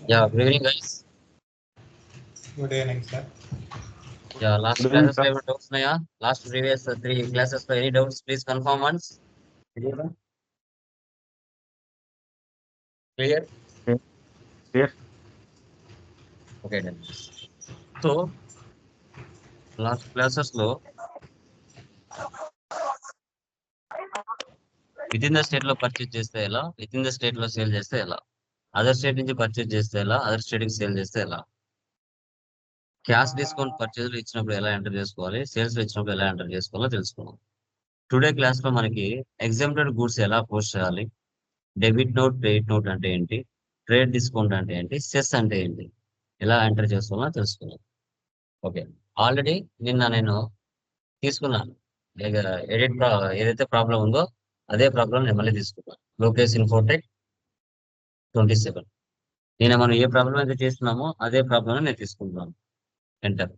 Yeah, good evening, guys. Good evening, sir. Yeah, last Good evening, classes sir. level doubts naya. Last previous three classes for any doubts, please confirm once. Clear? Clear? Yes, yes, Okay, then. So last classes లో with in the state లో purchase చేస్తే ఎలా, with in the state లో sale చేస్తే ఎలా, other state నుంచి purchase చేస్తే ఎలా, అదర్ స్టేట్ కి సేల్ చేస్తే ఎలా, క్యాష్ డిస్కౌంట్ పర్చేజ్ లో ఇచ్చినప్పుడు ఎలా ఎంటర్ చేసుకోవాలి, సేల్స్ లో ఇచ్చినప్పుడు ఎలా ఎంటర్ చేసుకోవాలో తెలుసుకున్నాం. టుడే క్లాస్ లో మనకి ఎగ్జామ్టెడ్ గూడ్స్ ఎలా పోస్ట్ చేయాలి, డెబిట్ నోట్ క్రెడిట్ నోట్ అంటే ఏంటి, ట్రేడ్ డిస్కౌంట్ అంటే ఏంటి, సెస్ అంటే ఏంటి, ఎలా ఎంటర్ చేసుకోవాలో తెలుసుకున్నాం. ఓకే, ఆల్రెడీ నిన్న నేను తీసుకున్నాను. ఎడిట్ ఏదైతే ప్రాబ్లం ఉందో అదే ప్రాబ్లం నేను మళ్ళీ తీసుకున్నాను. లోకేష్ ఇన్ఫోటెక్ 27. నేను మనం ఏ ప్రాబ్లం అయితే చేస్తున్నామో అదే ప్రాబ్లం నేను తీసుకుంటున్నాను. ఎంటర్.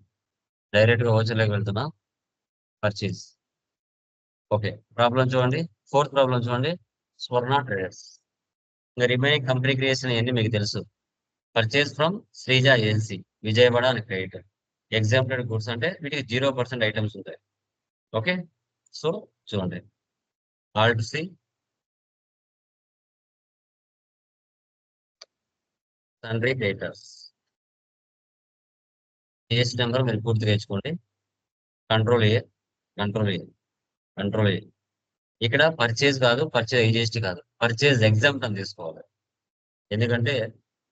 డైరెక్ట్ గా ఓచర్లోకి వెళ్తున్నా. పర్చేజ్. ఓకే, ప్రాబ్లం చూడండి. ఫోర్త్ ప్రాబ్లం చూడండి. స్వర్ణ ట్రేడర్స్. ఇంకా రిమైనింగ్ కంపెనీ క్రియేషన్ అన్ని మీకు తెలుసు. Purchase from Sreeja agency Vijayawada అని క్రెడిట్. ఎగ్జాంపుల్ గుడ్స్ అంటే వీటికి 0% ఐటమ్స్ ఉంటాయి. ఓకే, సో చూడండి. Alt C, sundry creators. As number మీరు పూర్తిగా తెచ్చుకోండి. Control A, control A, control A. ఇక్కడ పర్చేజ్ కాదు, పర్చేజ్ ఐజిఎస్టీ కాదు, పర్చేజ్ ఎగ్జామ్ట్ అని తీసుకోవాలి. ఎందుకంటే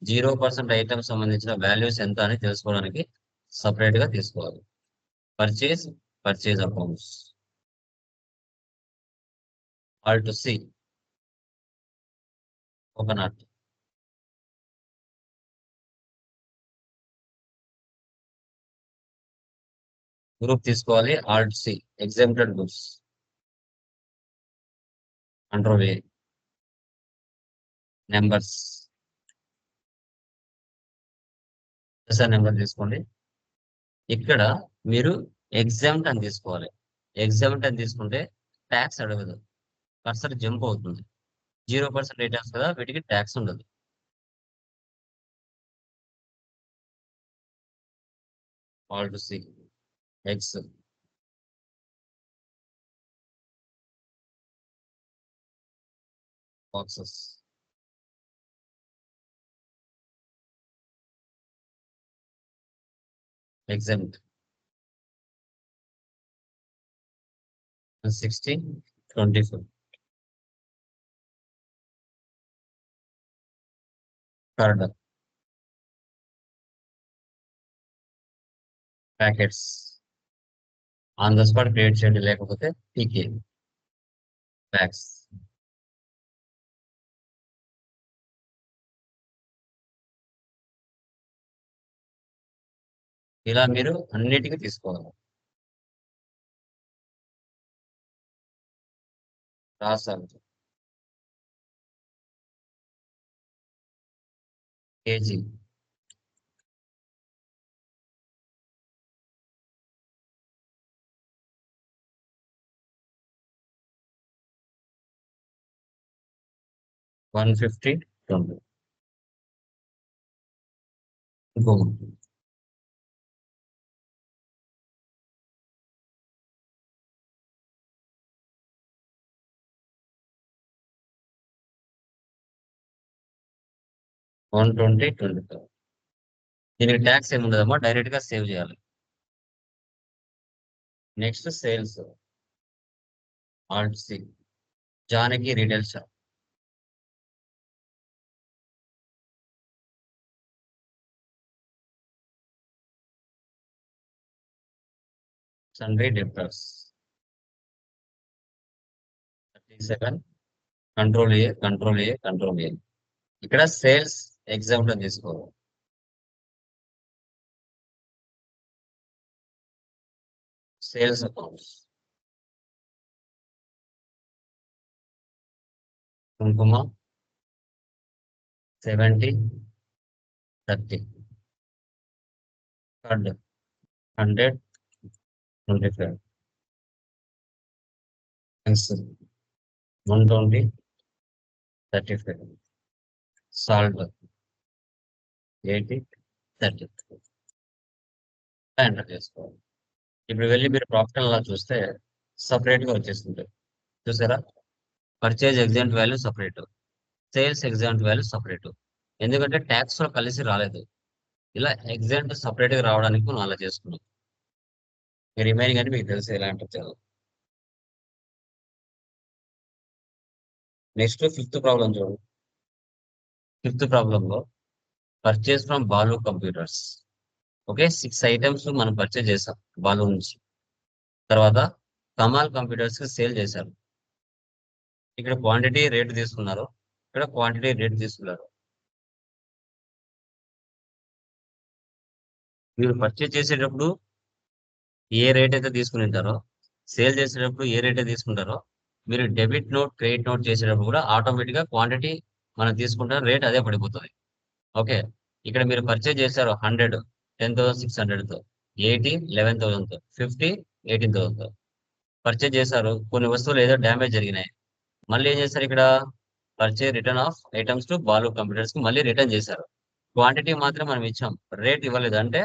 0% ఐటమ్స్ సంబంధించిన వాల్యూస్ ఎంత అని తెలుసుకోవడానికి సపరేట్ గా తీసుకోవాలి. Purchase, purchase accounts. Alt C, coconut. Group తీసుకోవాలి. Alt C, exempted groups. Control A, numbers. SR number తీసుకోండి. ఇక్కడ మీరు ఎగ్జామ్ట్ అని తీసుకోవాలి. ఎగ్జామ్ట్ అని తీసుకుంటే ట్యాక్స్ అడగదు, కర్సర్ జంప్ అవుతుంది. 0% ఐటమ్స్ కదా, వీటికి ట్యాక్స్ ఉండదు. Alt C, X, boxes. Exempt 1624. Third packets. On the spot create చేయండి, లేకపోతే పీకే బ్యాగ్స్. ఇలా మీరు అన్నిటికీ తీసుకోవాలి. రాసారు. కేజీ, $150. ఇంకో 120, 25. దీనికి ట్యాక్స్ ఏమి ఉండదమ్మా, డైరెక్ట్ గా సేవ్ చేయాలి. Next sales. Alt C, Janaki retail shop. Sundry debtors 37. Control A, control A, control A. ఇక్కడ సేల్స్ ఎగ్జాంపుల్ తీసుకోవాలి. Sales accounts. కుంకుమ 70, 30. థర్డ్ 100, 25. 120, 35. సాల్ట్ 80, 30 ఎంటర్ చేసుకోవాలి. ఇప్పుడు వెళ్ళి మీరు ప్రాఫిట్ అండ్ లాస్ చూస్తే separate గా వచ్చేస్తుంది. చూసారా? Purchase exempt value separate, sales exempt value separate. ఎందుకంటే ట్యాక్స్ లో కలిసి రాలేదు. ఇలా ఎగ్జామ్ట్ సపరేట్ గా రావడానికి మనం అలా చేసుకున్నాం. రిమైనింగ్ అంటే మీకు తెలిసి ఎలా అంటారు. నెక్స్ట్ ఫిఫ్త్ ప్రాబ్లం చూడండి. ఫిఫ్త్ ప్రాబ్లం లో purchase from Balu computers. Okay, 6 items మనం పర్చేజ్ చేసాం బాలు నుంచి. తర్వాత కమాల్ కంప్యూటర్స్ కి సేల్ చేశారు. ఇక్కడ క్వాంటిటీ రేట్ తీసుకున్నారు, ఇక్కడ క్వాంటిటీ రేట్ తీసుకున్నారు. మీరు పర్చేజ్ చేసేటప్పుడు ఏ రేట్ అయితే తీసుకుని ఉంటారో, సేల్ చేసేటప్పుడు ఏ రేట్ అయితే తీసుకుంటారో, మీరు డెబిట్ నోట్ క్రెడిట్ నోట్ చేసేటప్పుడు కూడా ఆటోమేటిక్ గా క్వాంటిటీ మనం తీసుకుంటారు, రేట్ అదే పడిపోతుంది. ఓకే, ఇక్కడ మీరు పర్చేజ్ చేశారు 100, 10,600 తో, 80, 11,000 తో, 50, 18,000 తో పర్చేజ్ చేశారు. కొన్ని వస్తువులు ఏదో డ్యామేజ్ జరిగినాయి. మళ్ళీ ఏం చేస్తారు ఇక్కడ, purchase return of items to Balu computers కి మళ్ళీ రిటర్న్ చేశారు. క్వాంటిటీ మాత్రం మనం ఇచ్చాం, రేట్ ఇవ్వలేదు. అంటే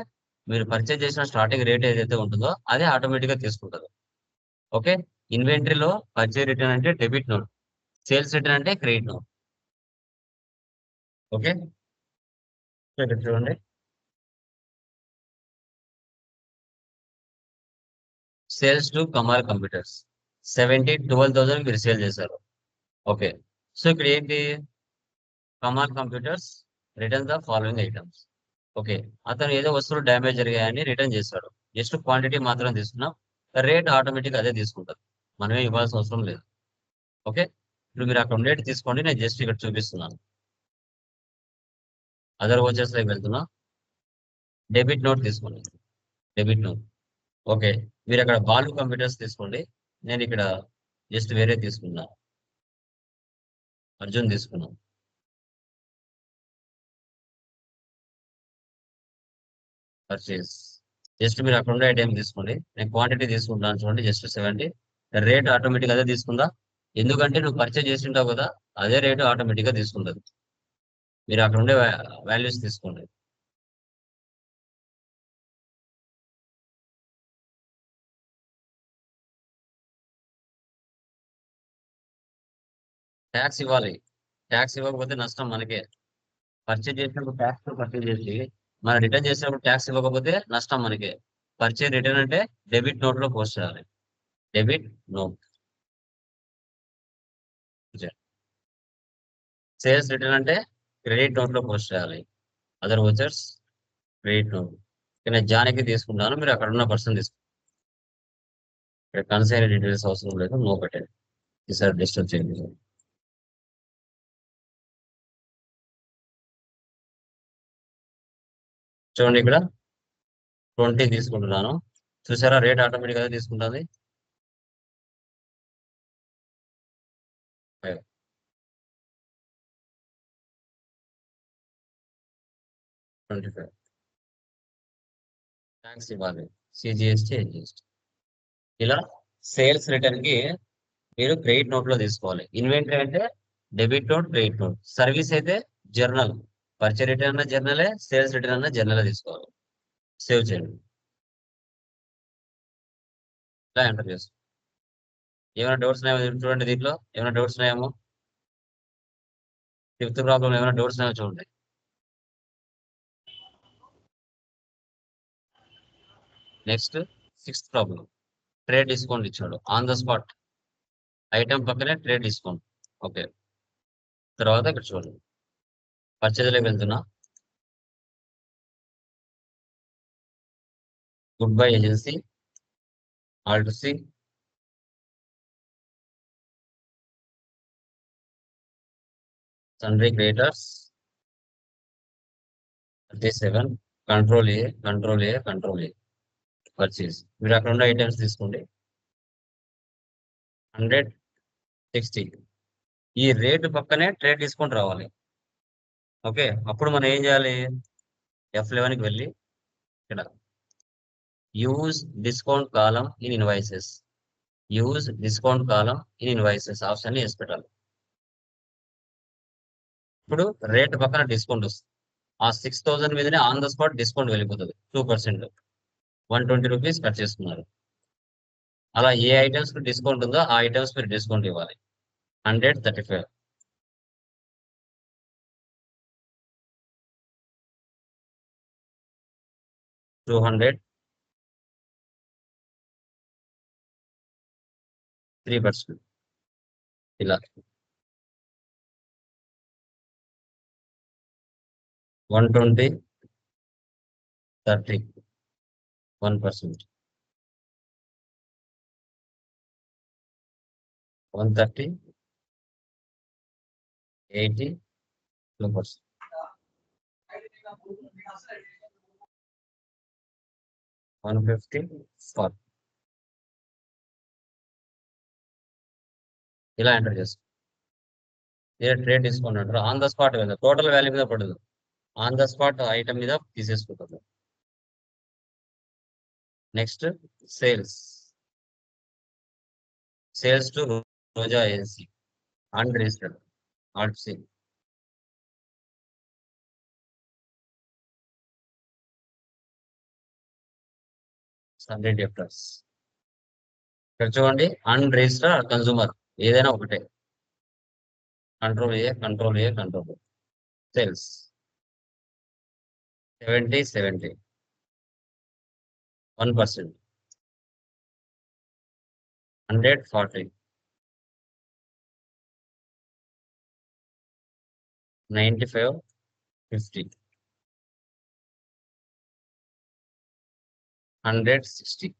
మీరు పర్చేజ్ చేసిన స్టార్టింగ్ రేట్ ఏదైతే ఉంటుందో అదే ఆటోమేటిక్ గా తీసుకుంటారు. ఓకే, ఇన్వెంటరీలో పర్చేజ్ రిటర్న్ అంటే డెబిట్ నోట్, సేల్స్ రిటర్న్ అంటే క్రెడిట్ నోట్. ఓకే, ఇక్కడ చూడండి. సేల్స్ టు కమాల్ కంప్యూటర్స్ 12,000 మీరు సేల్ చేశారు. ఓకే, సో ఇక్కడ ఏంటి, Kamal computers return the following items. Okay, అతను ఏదో వస్తువులు డ్యామేజ్ జరిగాయని రిటర్న్ చేశాడు. జస్ట్ క్వాంటిటీ మాత్రం తీసుకున్నాం, రేట్ ఆటోమేటిక్ అదే తీసుకుంటారు, మనమే ఇవ్వాల్సిన అవసరం లేదు. ఓకే, ఇప్పుడు మీరు అక్కడ ఉండేది తీసుకోండి, నేను జస్ట్ ఇక్కడ చూపిస్తున్నాను. అదర్ వచ్చేస్ లోకి వెళ్తున్నా. డెబిట్ నోట్ తీసుకోండి, డెబిట్ నోట్. ఓకే, మీరు అక్కడ బాలు కంప్యూటర్స్ తీసుకోండి, నేను ఇక్కడ జస్ట్ వేరే తీసుకున్నా, అర్జున్ తీసుకున్నాం. పర్చేస్ జస్ట్ మీరు అక్కడ ఉండే ఐటమ్ తీసుకోండి, నేను క్వాంటిటీ తీసుకుంటాను చూడండి, జస్ట్ 70. రేట్ ఆటోమేటిక్ అదే తీసుకుందా, ఎందుకంటే నువ్వు పర్చేజ్ చేసి ఉంటావు కదా, అదే రేటు ఆటోమేటిక్ గా తీసుకుంటుంది. మీరు అక్కడ ఉండే వాల్యూస్ తీసుకోండి. ట్యాక్స్ ఇవ్వాలి, ట్యాక్స్ ఇవ్వకపోతే నష్టం మనకే. పర్చేజ్ చేసినప్పుడు ట్యాక్స్ తో పర్చేజ్ చేసి మనం రిటర్న్ చేసినప్పుడు ట్యాక్స్ ఇవ్వకపోతే నష్టం మనకే. పర్చేజ్ రిటర్న్ అంటే డెబిట్ నోట్ లో పోస్ట్ చేయాలి, డెబిట్ నోట్. సేల్స్ రిటర్న్ అంటే క్రెడిట్ నోట్ లో పోస్ట్ చేయాలి, అదర్ వచ్చర్స్ క్రెడిట్ నోట్. నేను జానకి తీసుకుంటాను, మీరు అక్కడ ఉన్న పర్సన్ తీసుకుంటారు. ఇక్కడ కన్సైన్ డీటెయిల్స్ అవసరం లేదు, నో పెట్టండి, ఈసారి డిస్టర్బ్ చేయండి. చూడండి ఇక్కడ 20 తీసుకుంటున్నాను, చూసారా రేట్ ఆటోమేటిక్ గా తీసుకుంటుంది. 5, 25 ట్యాక్స్ ఇవ్వాలి, సిజిఎస్టీ ఎన్జిఎస్టీ. ఇలా సేల్స్ రిటర్న్ కి మీరు క్రెడిట్ నోట్ లో తీసుకోవాలి. ఇన్వెంటరీ అంటే debit note credit note. Service అయితే జర్నల్, పర్చేజ్ రిటర్న్ అన్న జర్నలే, సేల్స్ రిటర్న్ అన్న జర్నలే తీసుకోవాలి. సేవ్ చేయండి, ఇలా ఎంటర్ చేసుకోండి. ఏమైనా డౌట్స్ ఉన్నాయో చూడండి, దీంట్లో ఏమైనా డౌట్స్ ఉన్నాయేమో. ఫిఫ్త్ ప్రాబ్లం ఏమైనా డౌట్స్ ఉన్నాయో చూడండి. Next sixth problem, trade discount ఇచ్చాడు ఆన్ ద స్పాట్, ఐటమ్ పక్కనే ట్రేడ్ డిస్కౌంట్. ఓకే, తర్వాత ఇక్కడ చూడండి, పర్చేజ్లోకి వెళ్తున్నా. Good bye agency, alt C, sundry creditors 37, control A, control A, control A, purchase. మీరు అక్కడ ఉన్న ఐటమ్స్ తీసుకోండి. 160, ఈ రేటు పక్కనే ట్రేడ్ డిస్కౌంట్ రావాలి. ఓకే, అప్పుడు మనం ఏం చేయాలి, F11కి వెళ్ళి ఇక్కడ use discount column in invoices, use discount column in invoices option ని వేసి పెట్టాలి. ఇప్పుడు రేట్ పక్కన డిస్కౌంట్ వస్తుంది. ఆ 6,000 మీదనే ఆన్ ద స్పాట్ డిస్కౌంట్ వెళ్ళిపోతుంది 2%. 120 రూపీస్ కట్ చేసుకున్నారు. అలా ఏ ఐటమ్స్ కి డిస్కౌంట్ ఉందో ఆ ఐటమ్స్ మీరు డిస్కౌంట్ ఇవ్వాలి. 135, 200, 3%. ఇలా 120, 30, 1%. 130, 80, 2%. 150, 40. ఇలా ఎంటర్ చేసుకో. ఇదే ట్రేడ్ డిస్కౌంట్ అంటారు. ఆన్ ద స్పాట్ మీద టోటల్ వాల్యూ మీద పడదు, ఆన్ ద స్పాట్ ఐటమ్ మీద తీసేసుకుంటుంది. Next sales. Sales to Roja agency unregistered alt sale. Sundry debtors. ఇక్కడ చూడండి, అన్రిజిస్టర్డ్ కన్సూమర్ ఏదైనా ఒకటే. Control A, control A, control A. Sales 70, 70, 1%. 140, 95, 50, 160.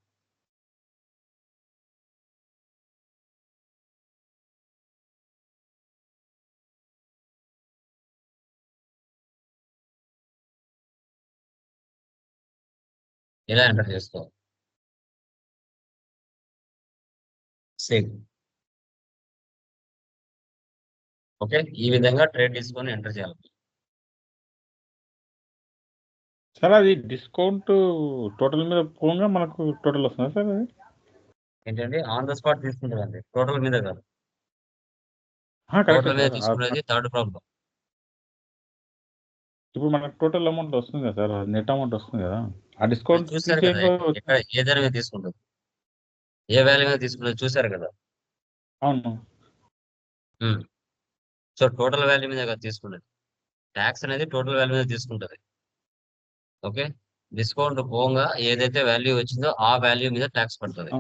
ఇలా ఎంటర్ చేసుకోవాలి. సేల్. ఓకే, ఈ విధంగా ట్రేడ్ తీసుకొని ఎంటర్ చేయాలి. సార్ అది డిస్కౌంట్ టోటల్ మీద పోగా మనకు టోటల్ వస్తుందా సార్ అది? ఏంటంటే ఆన్ ద స్పాట్ తీసుకుంటారండి, టోటల్ మీద కాదు. కరెక్ట్ టోటల్ మీద సార్. తీసుకునేది థర్డ్ ప్రాబ్లం. ఇప్పుడు మనకు టోటల్ అమౌంట్ వస్తుంది కదా సార్, నెట్ అమౌంట్ వస్తుంది కదా, ఆ డిస్కౌంట్ చూసారు కదా, ఎక్కడ ఏ ధర మీద తీసుకుంటుంది, ఏ వాల్యూ మీద తీసుకున్నది చూసారు కదా. అవును. సో టోటల్ వాల్యూ మీద కదా తీసుకున్నది. ట్యాక్స్ అనేది టోటల్ వాల్యూ మీద తీసుకుంటది. ఓకే, డిస్కౌంట్ పోగా ఏదైతే వాల్యూ వచ్చిందో ఆ వాల్యూ మీద ట్యాక్స్ పడుతుంది.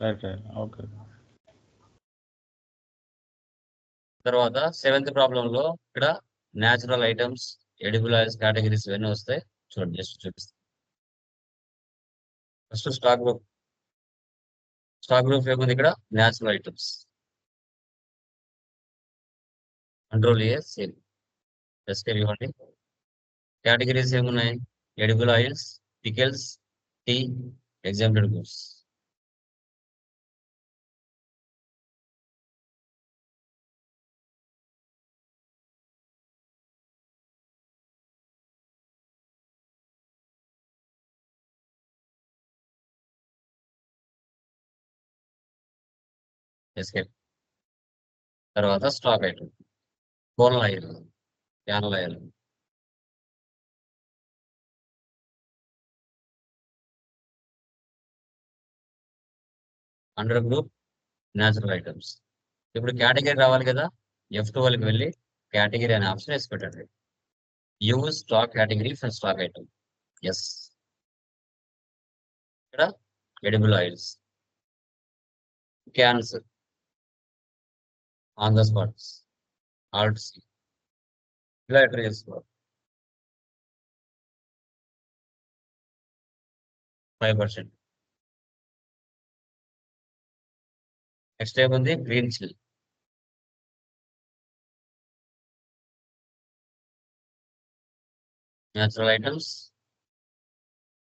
Right right, okay. తర్వాత 7th ప్రాబ్లంలో ఇక్కడ natural items, edible oils categories ఇవన్నీ వస్తాయి. చూడండి, జస్ట్ చూపిస్తాను. First stock group. Stock group ఏముంది ఇక్కడ? Natural items. Control A, sale. Escape ఇవ్వండి. కేటగిరీస్ ఏమున్నాయి? Edible oils, pickles, tea, exempted goods. Escape. తర్వాత stock item, coal oil, canal oil. Under group natural items. ఇప్పుడు కేటగిరీ రావాలి కదా, F12కి వెళ్ళి కేటగిరీ అనే ఆప్షన్ వేసి పెట్టండి. Use stock category for stock item. Yes. ఇక్కడ edible oils, cans, on the spot, alt C. ఇలా ఎంటర్ చేసుకోవాలి. 5%. నెక్స్ట్ ఏముంది? Green chill. Natural items,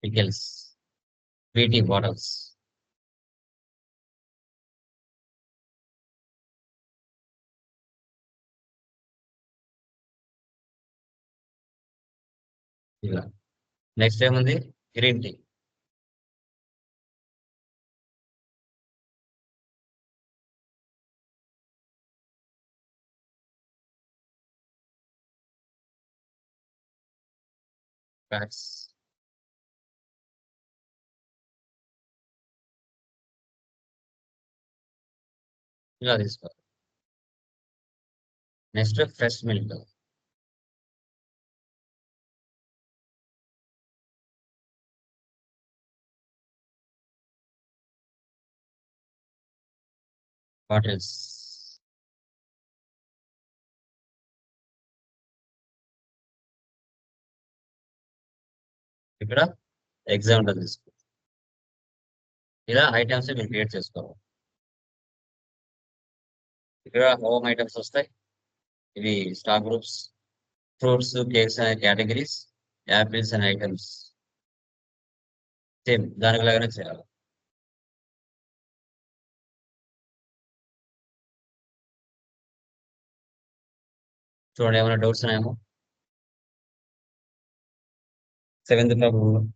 pickles, PT bottles. ఇలా నెక్స్ట్ ఏముంది? Green tea. ఫ్యాక్స్ ఇలా తీసుకోవాలి. Next fresh milk. బాటిల్స్. ఇక్కడ example తీసుకో. ఇలా ఐటమ్స్ మీరు క్రియేట్ చేసుకోవాలి. ఇక్కడ హోమ్ ఐటమ్స్ వస్తాయి. ఇవి స్టాక్ గ్రూప్స్. ఫ్రూట్స్, కేక్స్ అనే కేటగిరీస్. యాపిల్స్ అనే ఐటమ్స్. సేమ్ దానికి లాగానే చేయాలి. చూడండి, ఏమైనా డౌట్స్ ఉన్నాయేమో. 7th ప్రాబ్లం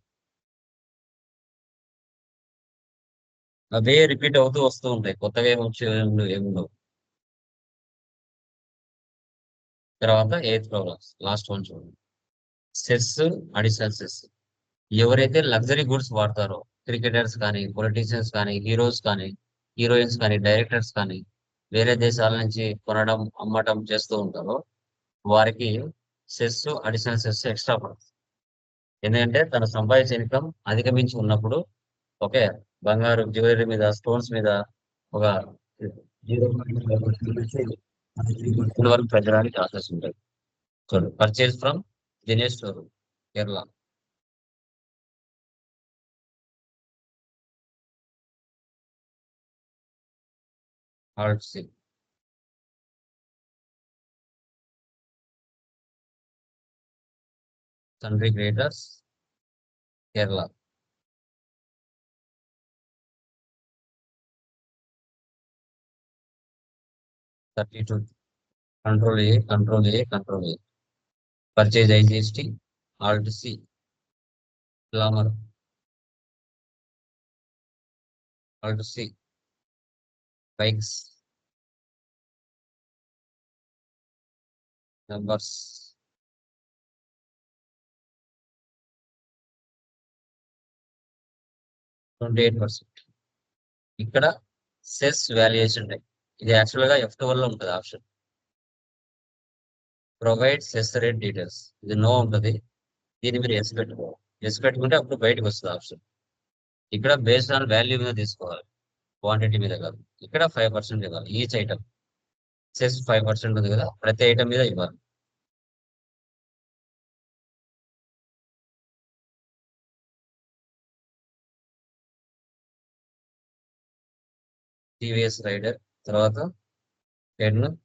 అవే రిపీట్ అవుతూ వస్తూ ఉంటాయి, కొత్తగా ఏమొచ్చి ఏముండవు. తర్వాత 8th ప్రాబ్లం లాస్ట్ వన్ చూడండి. Cess, additional cess. ఎవరైతే లగ్జరీ గుడ్స్ వాడతారో, క్రికెటర్స్ కానీ, పొలిటీషియన్స్ కానీ, హీరోస్ కానీ, హీరోయిన్స్ కానీ, డైరెక్టర్స్ కానీ, వేరే దేశాల నుంచి కొనడం, అమ్మటం చేస్తూ ఉంటారో వారికి సెస్, అడిషనల్ సెస్ ఎక్స్ట్రా పడుతుంది. ఎందుకంటే తను సంపాదించే ఇన్కమ్ అధిగమించి ఉన్నప్పుడు, ఓకే, బంగారు జ్యువెలరీ మీద, స్టోన్స్ మీద ఒక 0.5% వరకు పెంచడానికి ఛాన్సెస్ ఉంటాయి. చూడండి, purchase from Dinesh store, Kerala. Alt C. Sundry creditors, Kerala. Thirty 32. Control A. Purchase IGST, alt C. Glamour, alt C. Bikes, numbers. %28. ఇక్కడ సెస్ వాల్యుయేషన్ ఉంటాయి. ఇది యాక్చువల్ గా F12 లో ఉంటుంది option. Provide cess rate details, ఇది నో ఉంటుంది. దీన్ని మీరు ఎస్ పెట్టుకోవాలి. ఎస్ పెట్టుకుంటే అప్పుడు బయటకు వస్తుంది ఆప్షన్. ఇక్కడ బేస్డ్ ఆన్ వాల్యూ మీద తీసుకోవాలి, క్వాంటిటీ మీద కాదు. ఇక్కడ 5% ఇవ్వాలి ఈచ్ ఐటమ్. సెస్ 5% ఉంది కదా, ప్రతి ఐటమ్ మీద ఇవ్వాలి. టీవీఎస్ రైడర్, తర్వాత 75.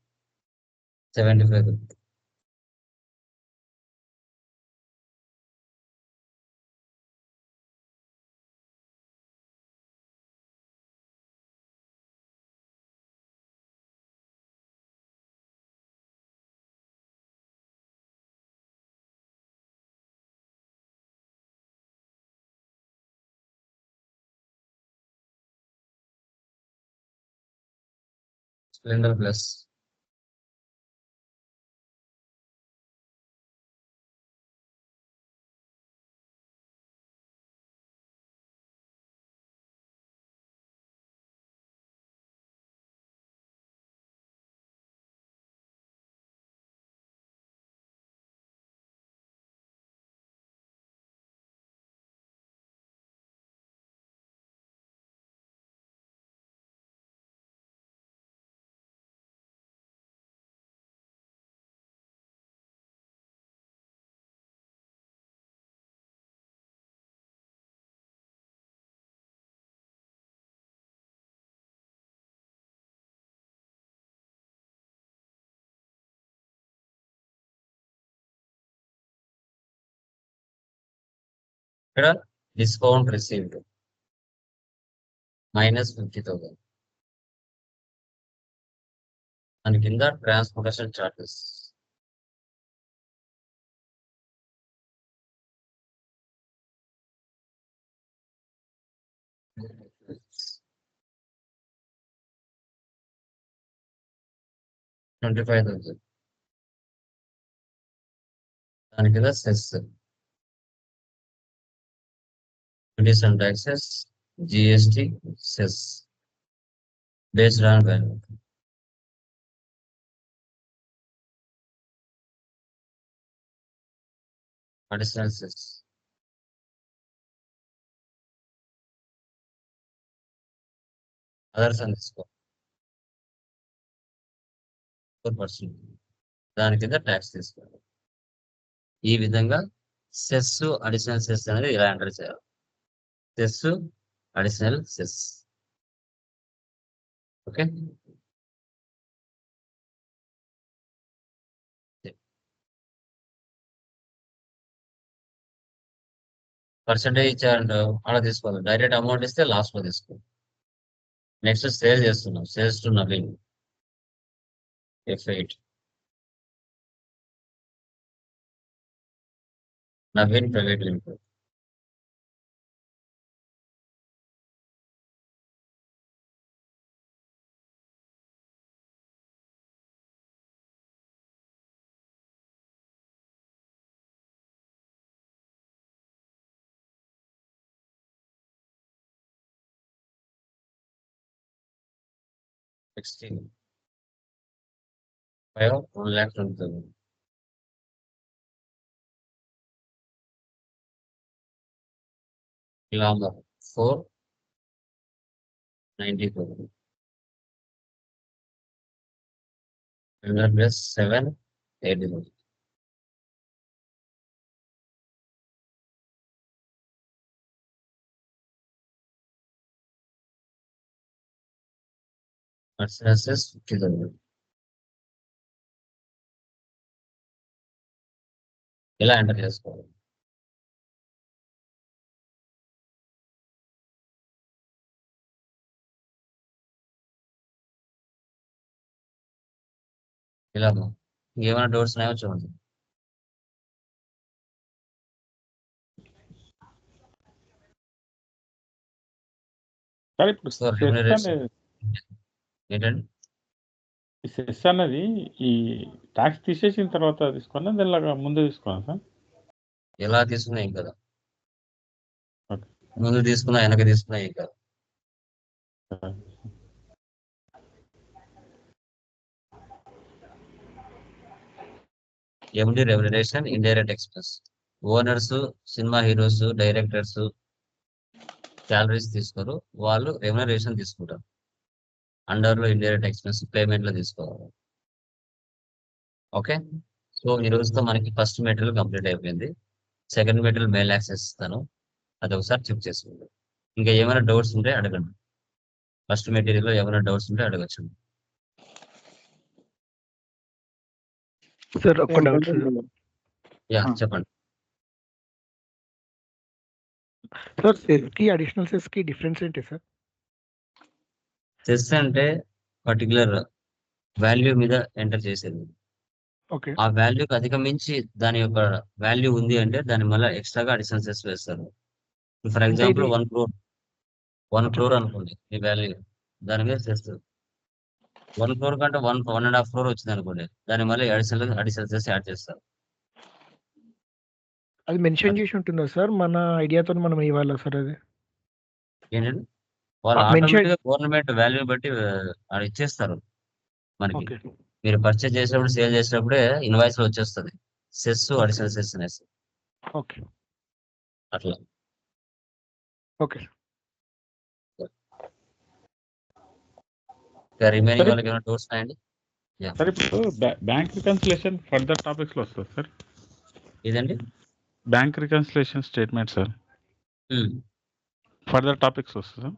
Splendor plus. ఇక్కడ డిస్కౌంట్ రిసీవ్డ్ -50,000. దాని కింద ట్రాన్స్పోర్టేషన్ చార్జెస్. $25,000. దాని కింద cess. duties and taxes, GST, cess based on value. Additional cess. Others and this 4%. దాని కింద ట్యాక్స్ తీసుకోవాలి. ఈ విధంగా సెస్ అడిషనల్ సెస్ అనేది ఇలా ఎంటర్ చేయాలి. Cess additional cess. Okay, percentage ఇచ్చారంటే అలా తీసుకోవాలి. డైరెక్ట్ అమౌంట్ ఇస్తే లాస్ట్ లో తీసుకోవాలి. నెక్స్ట్ సేల్ చేస్తున్నాం. Sales to Naveen F8. Naveen private limited. $16. 1,20,000. Glamour 4,90,000. Plus 7,80,000. Mercedes 50,000. ఇలా ఎంటర్ చేసుకోవాలి. ఇలా ఏమైనా డౌట్స్ ఉన్నాయో చూడండి. సార్ ఇప్పుడు సో సెస్ రెమ్యూనరేషన్ అనేది ఏంటండి? ఈ సెస్ అనేది ఈ ట్యాక్స్ తీసేసిన తర్వాత తీసుకున్నా దీనిలాగా ముందే తీసుకున్నా సార్? ఎలా తీసుకున్నా ఏం కదా, ఓకే. ముందు తీసుకున్నా వెనక తీసుకున్నా ఏం కదా. MD remuneration indirect expense. Owners, cinema heroes, directors salaries తీసుకోరు, వాళ్ళు రెమ్యూనరేషన్ తీసుకుంటారు. అండర్ లో ఇండైరెక్ట్ ఎక్స్పెన్స్ పేమెంట్ లో తీసుకోవాలి. ఓకే, సో ఈ రోజుతో మనకి ఫస్ట్ మెటీరియల్ కంప్లీట్ అయిపోయింది. సెకండ్ మెటీరియల్ మెయిల్ యాక్సెస్ ఇస్తాను, అది ఒకసారి చెక్ చేసుకోండి. ఇంకా ఏమైనా డౌట్స్ ఉంటే అడగండి. ఫస్ట్ మెటీరియల్ లో ఏమైనా డౌట్స్ ఉంటే అడగచ్చు. సార్ ఒక్క డౌట్ యా చెప్పండి. సార్, సెస్ కి అడిషనల్ సెస్ కి డిఫరెన్స్ ఏంటి సార్? సెస్ అంటే పర్టికులర్ వాల్యూ మీద ఎంటర్ చేసేది. ఓకే, ఆ వాల్యూకి అధిగమించి దాని యొక్క వాల్యూ ఉంది అంటే దాని మళ్ళీ ఎక్స్ట్రాగా అడిషనల్ సెస్ వేస్తారు. ఫర్ అంటే ఎగ్జాంపుల్ ఇది 1 crore 1 crore అనుకోండి ఈ వాల్యూ, దాని మీద చేస్తారు. 1 crore కంటే 1.5 crore వచ్చింది అనుకోండి, దాని మళ్ళీ అడిషనల్ సెస్ యాడ్ చేస్తారు. అది మెన్షన్ అది చేసి ఉంటుందా సార్? మన ఐడియాతో మనం ఇవ్వాలా సార్ అది? ఏంటంటే వాళ్ళు మెన్షన్. ఆటోమేటిక్గా గవర్నమెంట్ వాల్యూ బట్టి ఇచ్చేస్తారు మనకి. ఓకే, మీరు పర్చేజ్ చేసినప్పుడు సేల్ చేసినప్పుడే ఇన్వాయిస్ లో వచ్చేస్తుంది సెస్ అడిషనల్ సెస్ అనేసి. ఓకే, అట్లా. ఓకే. రిమైనింగ్ సరే వాళ్ళకి ఏమైనా డౌట్స్ ఉన్నాయండి? సార్ ఇప్పుడు బ్యాంక్ రికన్సిలేషన్ ఫర్దర్ టాపిక్స్ లో వస్తుంది సార్. ఇదండి bank reconciliation statement sir further topics వస్తుంది సార్.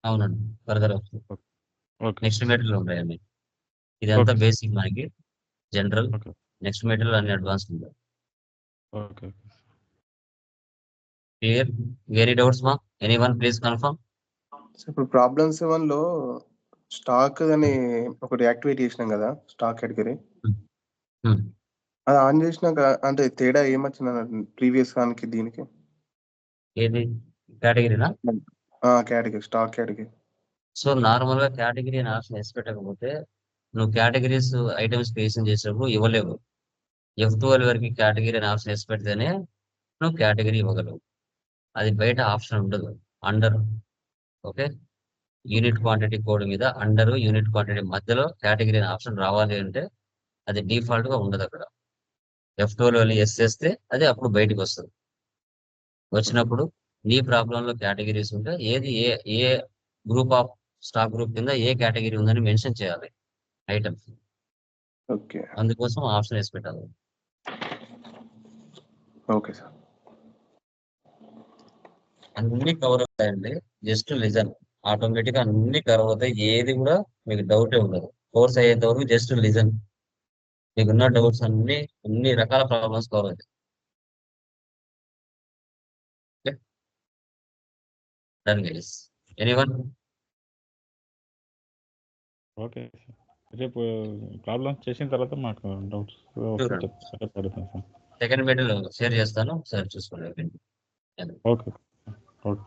అవునండి, ఫర్దర్ ఓకే నెక్స్ట్ మెటీరియల్ ఉంటాయండి. ఇదంతా ఓకే బేసిక్ మనకి జనరల్. ఓకే నెక్స్ట్ మెటీరియల్ అన్ని అడ్వాన్స్ ఉంటాయి. Okay clear? వెరీ డౌట్స్ మా? Anyone please confirm. ఇప్పుడు ప్రాబ్లమ్ 7 లో స్టాక్ అని ఒకటి యాక్టివేట్ చేసినాం కదా, స్టాక్ కేటగిరీ. అది ఆన్ చేసినాక అంటే తేడా ఏమొచ్చింది ప్రీవియస్ దానికి దీనికి? ఏది కేటగిరీనా? Category, stock category. So normal గా కేటగిరీ అని ఆప్షన్ వేసి పెట్టకపోతే నువ్వు కేటగిరీస్ ఐటమ్స్ క్రియేషన్ చేసినప్పుడు ఇవ్వలేవు. F12 వరకు కేటగిరీ అని ఆప్షన్ వేసి పెడితేనే నువ్వు కేటగిరీ ఇవ్వగలవు. అది బయట ఆప్షన్ ఉండదు. Under, okay, unit quantity code మీద అండర్ యూనిట్ క్వాంటిటీ మధ్యలో కేటగిరీ ఆప్షన్ రావాలి అంటే అది డిఫాల్ట్ గా ఉండదు. అక్కడ F12 వెళ్ళి ఎస్ చేస్తే అది అప్పుడు బయటికి వస్తుంది. వచ్చినప్పుడు నీ ప్రాబ్లంలో కేటగిరీస్ ఉంటే ఏది ఏ ఏ గ్రూప్ ఆఫ్ స్టాక్ గ్రూప్ కింద ఏ కేటగిరీ ఉందని మెన్షన్ చేయాలి ఐటమ్. ఓకే. అందుకోసం ఆప్షన్ వేసి పెట్టాలి. Okay sir. అన్ని కవర్ అవుతాయండి. జస్ట్ లిజన్, ఆటోమేటిక్ గా అన్ని కవర్ అవుతాయి. ఏది కూడా మీకు డౌటే ఉండదు. కోర్స్ అయ్యేంత వరకు జస్ట్ లిజన్, మీకున్న డౌట్స్ అన్ని రకాల ప్రాబ్లమ్స్ కవర్ అవుతాయి. Done guys. Anyone? Okay sir. రేపు ప్రాబ్లమ్స్ చేసిన తర్వాత మాకు డౌట్స్ అడుగుతాను సార్. సెకండ్ మెటీరియల్ షేర్ చేస్తాను, సార్ చూసుకోండి. Okay okay.